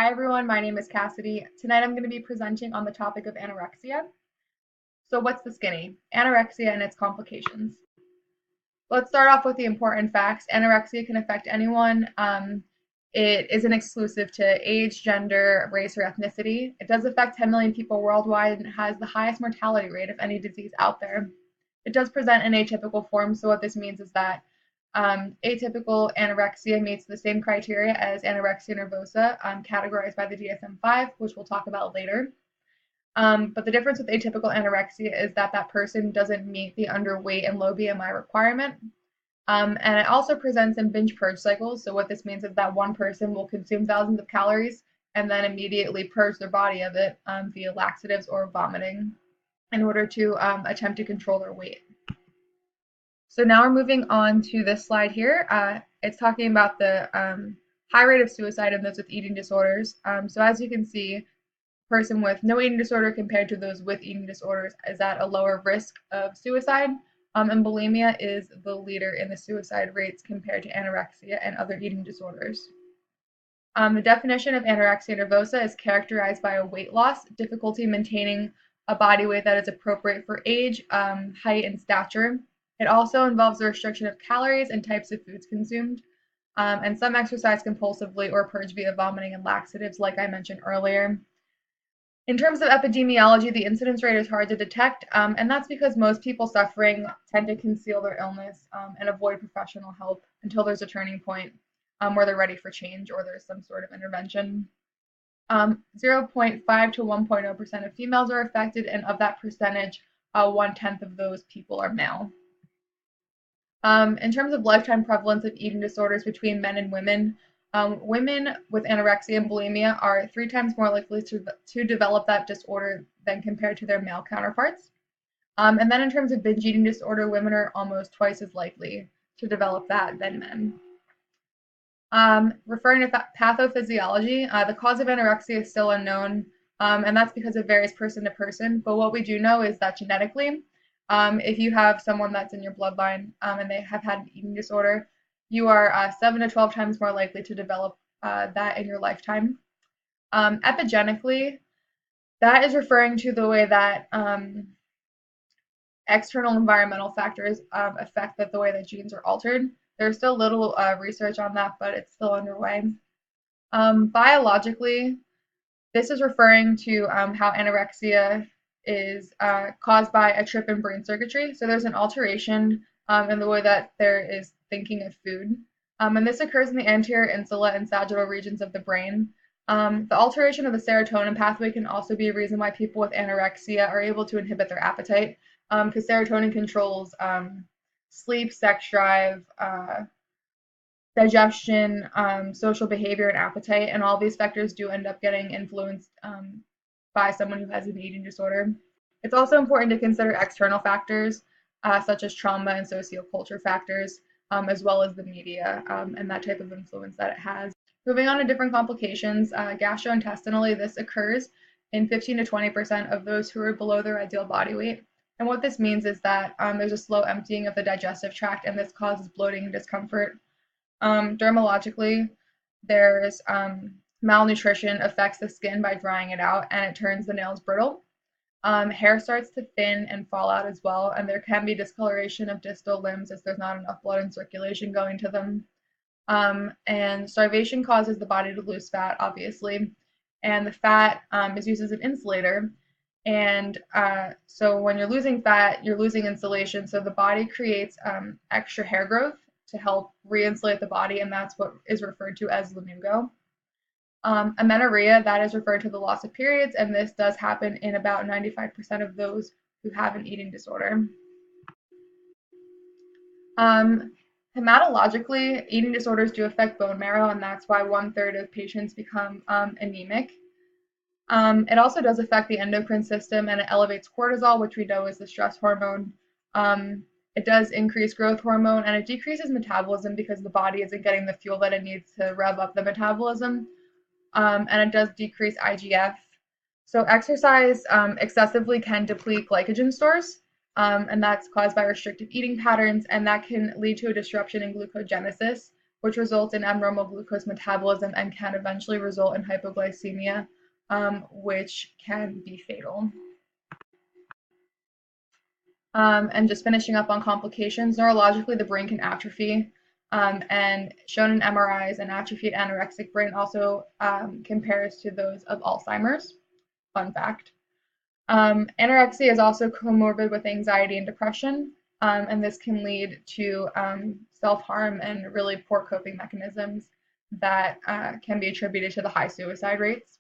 Hi everyone, my name is Cassidy. Tonight I'm going to be presenting on the topic of anorexia. So what's the skinny? Anorexia and its complications. Let's start off with the important facts. Anorexia can affect anyone. It isn't exclusive to age, gender, race, or ethnicity. It does affect 10 million people worldwide and has the highest mortality rate of any disease out there. It does present in atypical form, so what this means is that atypical anorexia meets the same criteria as anorexia nervosa, categorized by the DSM-5, which we'll talk about later. But the difference with atypical anorexia is that that person doesn't meet the underweight and low BMI requirement. And it also presents in binge purge cycles. So what this means is that one person will consume thousands of calories and then immediately purge their body of it via laxatives or vomiting in order to attempt to control their weight. So now we're moving on to this slide here. It's talking about the high rate of suicide in those with eating disorders. So as you can see, a person with no eating disorder compared to those with eating disorders is at a lower risk of suicide. And bulimia is the leader in the suicide rates compared to anorexia and other eating disorders. The definition of anorexia nervosa is characterized by a weight loss, difficulty maintaining a body weight that is appropriate for age, height, and stature. It also involves the restriction of calories and types of foods consumed, and some exercise compulsively or purge via vomiting and laxatives, like I mentioned earlier. In terms of epidemiology, the incidence rate is hard to detect, and that's because most people suffering tend to conceal their illness and avoid professional help until there's a turning point where they're ready for change or there's some sort of intervention. 0.5 to 1.0% of females are affected, and of that percentage, 1/10 of those people are male. In terms of lifetime prevalence of eating disorders between men and women, women with anorexia and bulimia are 3 times more likely to develop that disorder than compared to their male counterparts. And then in terms of binge eating disorder, women are almost twice as likely to develop that than men. Referring to pathophysiology, the cause of anorexia is still unknown, and that's because it varies person to person. But what we do know is that genetically, if you have someone that's in your bloodline and they have had an eating disorder, you are 7 to 12 times more likely to develop that in your lifetime. Epigenically, that is referring to the way that external environmental factors affect the way that genes are altered. There's still little research on that, but it's still underway. Biologically, this is referring to how anorexia is caused by a trip in brain circuitry. So there's an alteration in the way that there is thinking of food. And this occurs in the anterior insula and sagittal regions of the brain. The alteration of the serotonin pathway can also be a reason why people with anorexia are able to inhibit their appetite, because serotonin controls sleep, sex drive, digestion, social behavior, and appetite, and all these factors do end up getting influenced by someone who has an eating disorder. It's also important to consider external factors such as trauma and socioculture factors, as well as the media and that type of influence that it has. Moving on to different complications, gastrointestinally, this occurs in 15 to 20% of those who are below their ideal body weight. And what this means is that there's a slow emptying of the digestive tract, and this causes bloating and discomfort. Dermatologically, there's malnutrition affects the skin by drying it out, and it turns the nails brittle. Hair starts to thin and fall out as well, and there can be discoloration of distal limbs as there's not enough blood and circulation going to them. And starvation causes the body to lose fat, obviously, and the fat is used as an insulator. And so when you're losing fat, you're losing insulation, so the body creates extra hair growth to help re-insulate the body, and that's what is referred to as lanugo. Amenorrhea, that is referred to the loss of periods, and this does happen in about 95% of those who have an eating disorder. Hematologically, eating disorders do affect bone marrow, and that's why 1/3 of patients become anemic. It also does affect the endocrine system, and it elevates cortisol, which we know is the stress hormone. It does increase growth hormone, and it decreases metabolism because the body isn't getting the fuel that it needs to rev up the metabolism. And it does decrease IGF. So exercise excessively can deplete glycogen stores, and that's caused by restrictive eating patterns, and that can lead to a disruption in glucogenesis, which results in abnormal glucose metabolism and can eventually result in hypoglycemia, which can be fatal. And just finishing up on complications, neurologically, the brain can atrophy, and shown in MRIs, an atrophied anorexic brain also compares to those of Alzheimer's. Fun fact. Anorexia is also comorbid with anxiety and depression, and this can lead to self-harm and really poor coping mechanisms that can be attributed to the high suicide rates.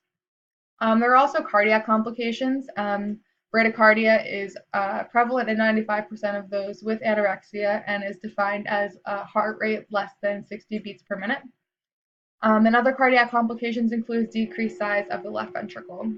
There are also cardiac complications. Bradycardia is prevalent in 95% of those with anorexia and is defined as a heart rate less than 60 beats per minute. And other cardiac complications include decreased size of the left ventricle.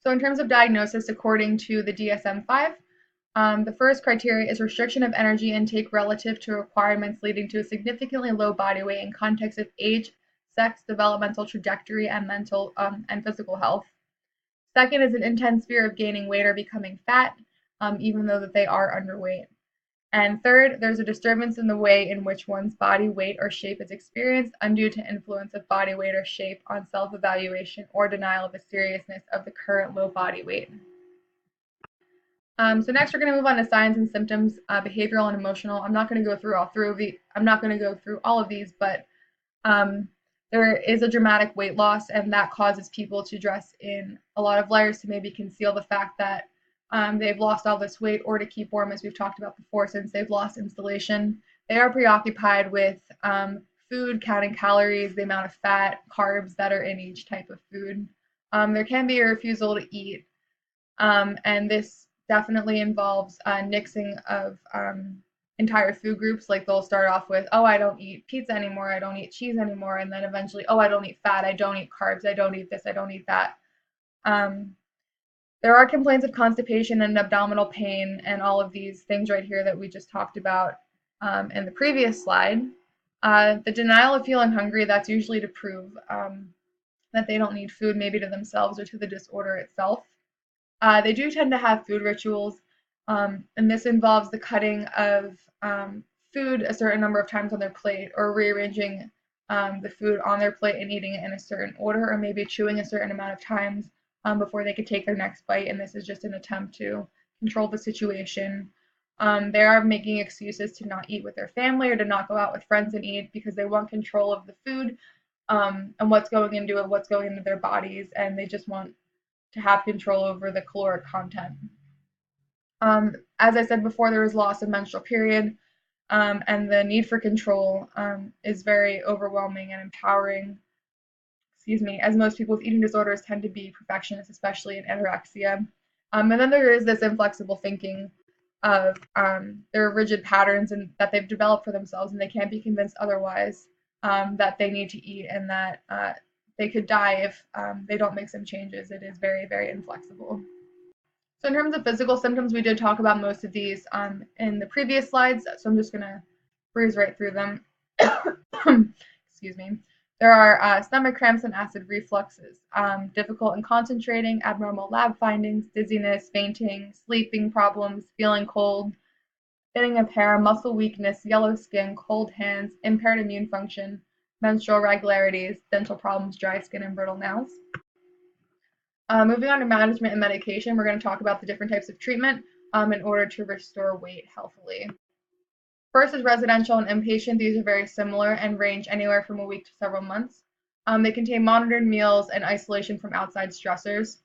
So in terms of diagnosis, according to the DSM-5, the first criteria is restriction of energy intake relative to requirements leading to a significantly low body weight in context of age, sex, developmental trajectory, and mental and physical health. Second is an intense fear of gaining weight or becoming fat, even though that they are underweight. And third, there's a disturbance in the way in which one's body weight or shape is experienced undue to influence of body weight or shape on self-evaluation or denial of the seriousness of the current low body weight. So next we're going to move on to signs and symptoms, behavioral and emotional. I'm not going to go through all of these, but there is a dramatic weight loss, and that causes people to dress in a lot of layers to maybe conceal the fact that they've lost all this weight, or to keep warm, as we've talked about before, since they've lost insulation. They are preoccupied with food, counting calories, the amount of fat, carbs that are in each type of food. There can be a refusal to eat, and this definitely involves nixing of entire food groups. Like they'll start off with, oh, I don't eat pizza anymore, I don't eat cheese anymore, and then eventually, oh, I don't eat fat, I don't eat carbs, I don't eat this, I don't eat that. There are complaints of constipation and abdominal pain and all of these things right here that we just talked about in the previous slide. The denial of feeling hungry, that's usually to prove that they don't need food, maybe to themselves or to the disorder itself. They do tend to have food rituals, and this involves the cutting of food a certain number of times on their plate, or rearranging the food on their plate and eating it in a certain order, or maybe chewing a certain amount of times before they could take their next bite, and this is just an attempt to control the situation. They are making excuses to not eat with their family or to not go out with friends and eat because they want control of the food and what's going into it, what's going into their bodies, and they just want to have control over the caloric content. As I said before, there is loss of menstrual period, and the need for control is very overwhelming and empowering, as most people with eating disorders tend to be perfectionists, especially in anorexia. And then there is this inflexible thinking of their rigid patterns and that they've developed for themselves, and they can't be convinced otherwise, that they need to eat, and that they could die if they don't make some changes. It is very, very inflexible. So in terms of physical symptoms, we did talk about most of these in the previous slides, so I'm just going to breeze right through them. Excuse me. There are stomach cramps and acid refluxes, difficult in concentrating, abnormal lab findings, dizziness, fainting, sleeping problems, feeling cold, thinning of hair, muscle weakness, yellow skin, cold hands, impaired immune function, menstrual irregularities, dental problems, dry skin, and brittle nails. Moving on to management and medication, we're going to talk about the different types of treatment in order to restore weight healthily. First is residential and inpatient. These are very similar and range anywhere from a week to several months. They contain monitored meals and isolation from outside stressors.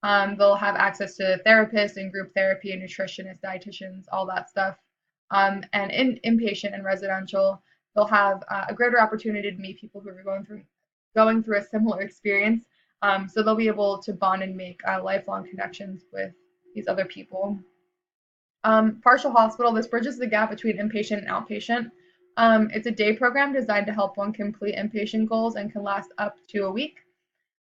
They'll have access to therapists and group therapy and nutritionists, dietitians, all that stuff. And in inpatient and residential, they'll have a greater opportunity to meet people who are going through a similar experience. So they'll be able to bond and make lifelong connections with these other people. Partial hospital, this bridges the gap between inpatient and outpatient. It's a day program designed to help one complete inpatient goals and can last up to a week.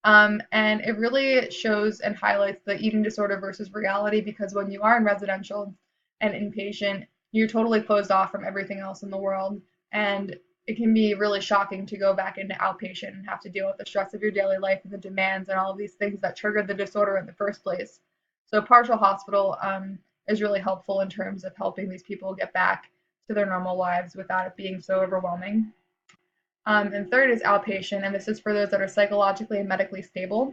And it really shows and highlights the eating disorder versus reality, because when you are in residential and inpatient, you're totally closed off from everything else in the world. And it can be really shocking to go back into outpatient and have to deal with the stress of your daily life and the demands and all of these things that triggered the disorder in the first place. So partial hospital is really helpful in terms of helping these people get back to their normal lives without it being so overwhelming. And third is outpatient, and this is for those that are psychologically and medically stable.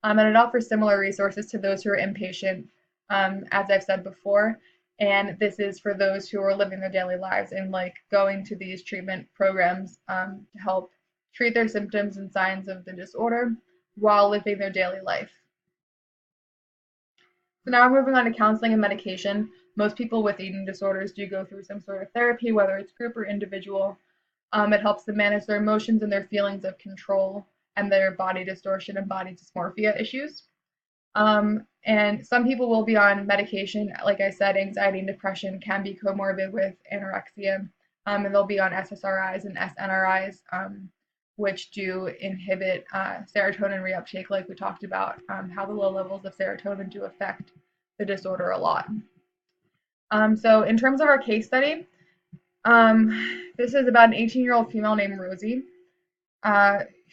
And it offers similar resources to those who are inpatient, as I've said before. And this is for those who are living their daily lives and like going to these treatment programs to help treat their symptoms and signs of the disorder while living their daily life. So now we're moving on to counseling and medication. Most people with eating disorders do go through some sort of therapy, whether it's group or individual. It helps them manage their emotions and their feelings of control and their body distortion and body dysmorphia issues. And some people will be on medication. Like I said, anxiety and depression can be comorbid with anorexia, and they'll be on SSRIs and SNRIs, which do inhibit serotonin reuptake, like we talked about, how the low levels of serotonin do affect the disorder a lot. So in terms of our case study, this is about an 18-year-old female named Rosie,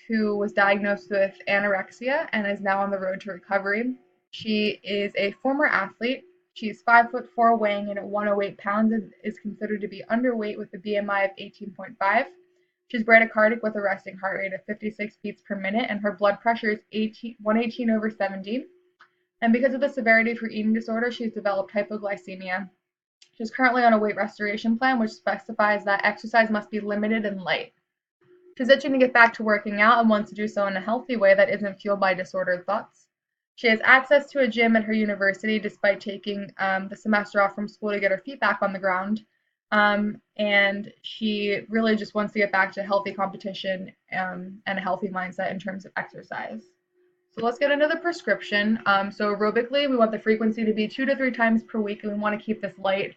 who was diagnosed with anorexia and is now on the road to recovery. She is a former athlete. She's 5'4", weighing in at 108 pounds, and is considered to be underweight with a BMI of 18.5. She's bradycardic with a resting heart rate of 56 beats per minute, and her blood pressure is 118/70. And because of the severity of her eating disorder, she's developed hypoglycemia. She's currently on a weight restoration plan, which specifies that exercise must be limited and light. She's itching to get back to working out and wants to do so in a healthy way that isn't fueled by disordered thoughts. She has access to a gym at her university despite taking the semester off from school to get her feet back on the ground. And she really just wants to get back to healthy competition and a healthy mindset in terms of exercise. So let's get into the prescription. So aerobically, we want the frequency to be 2 to 3 times per week, and we want to keep this light.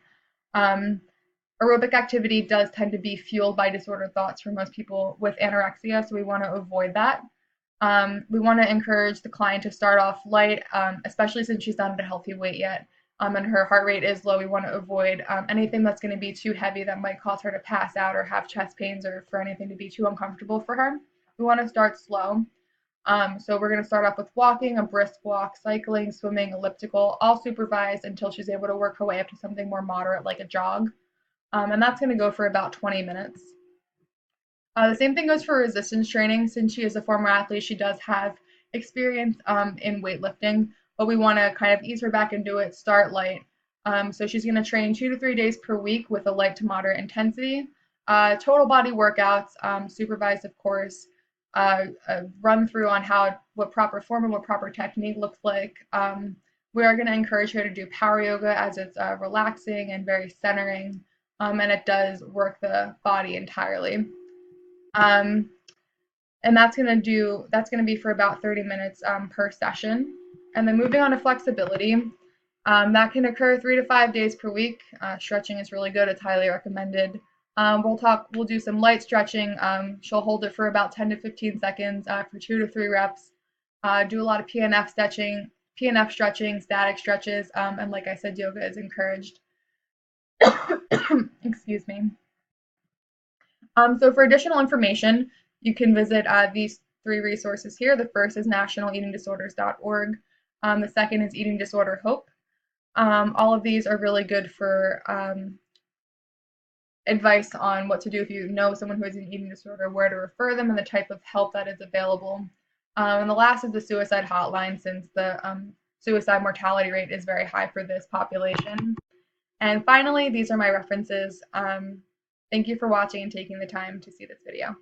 Aerobic activity does tend to be fueled by disordered thoughts for most people with anorexia, so we want to avoid that. We want to encourage the client to start off light, especially since she's not at a healthy weight yet, and her heart rate is low. We want to avoid anything that's going to be too heavy that might cause her to pass out or have chest pains, or for anything to be too uncomfortable for her. We want to start slow. So we're going to start off with walking, a brisk walk, cycling, swimming, elliptical, all supervised until she's able to work her way up to something more moderate like a jog. And that's going to go for about 20 minutes. The same thing goes for resistance training. Since she is a former athlete, she does have experience in weightlifting, but we want to kind of ease her back into it, start light. So she's going to train 2 to 3 days per week with a light to moderate intensity. Total body workouts, supervised, of course. A run through on what proper form and what proper technique looks like. We are going to encourage her to do power yoga, as it's relaxing and very centering, and it does work the body entirely. And that's going to be for about 30 minutes per session. And then moving on to flexibility, that can occur 3 to 5 days per week. Stretching is really good. It's highly recommended. We'll do some light stretching. She'll hold it for about 10 to 15 seconds for 2 to 3 reps. Do a lot of PNF stretching, static stretches, and like I said, yoga is encouraged. Excuse me. So for additional information, you can visit these 3 resources here. The first is nationaleatingdisorders.org. The second is Eating Disorder Hope. All of these are really good for advice on what to do if you know someone who has an eating disorder, where to refer them, and the type of help that is available. And the last is the suicide hotline, since the suicide mortality rate is very high for this population. And finally, these are my references. Thank you for watching and taking the time to see this video.